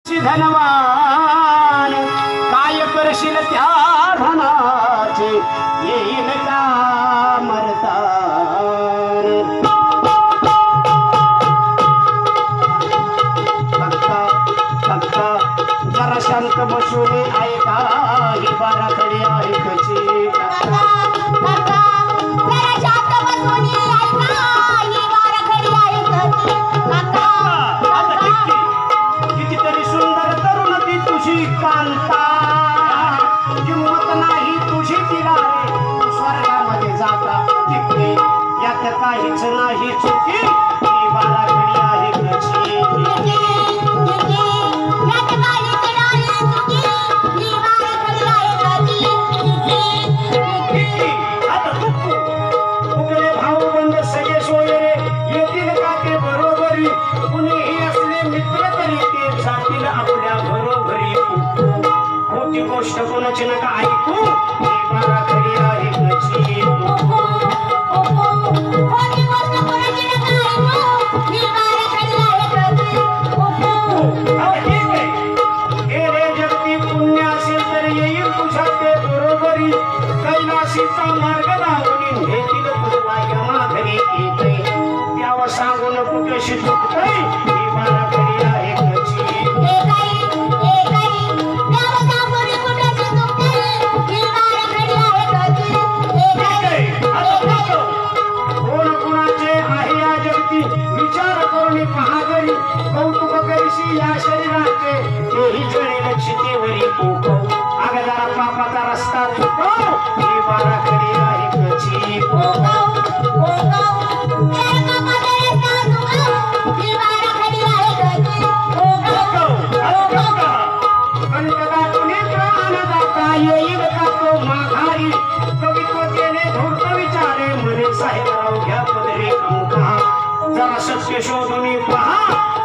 धनवान काय करशील त्या धनाचे येईल का मरतान जरा शांत बसून ऐका ही बाराखडी ऐकायची कितीतरी सुंदर तरुण ती तुझी कांता किंमत नाही तुझी तिला रे स्वर्गामध्ये जाता तिकडे यात काहीच नाही चुकी ही बाराखडी आहे कशी गोष्ट कोणाची नका ऐकू बाराखडी आहे कशी जगती पुण्य असेल तर येईल तुझ्या ते बरोबरी कैलासीचा मार्ग दाखवून घेतील तुला यमाघरी येते त्यावर सांगून कुठेशी चुकतय ही बाराखडी आहे कशी विचार करून पहा घरी कौतुक करीशी या शरीराचे तेही जळेल चितेवरी पोकव अगं जरा पापाचा रस्ता चुकव ही बाराखडी आहे कशी येईल का तो माघारी कवित्वतेने धूर्त विचारे म्हणे साहेबराव घ्या पदरी कंका जरा सत्य शोधून पहा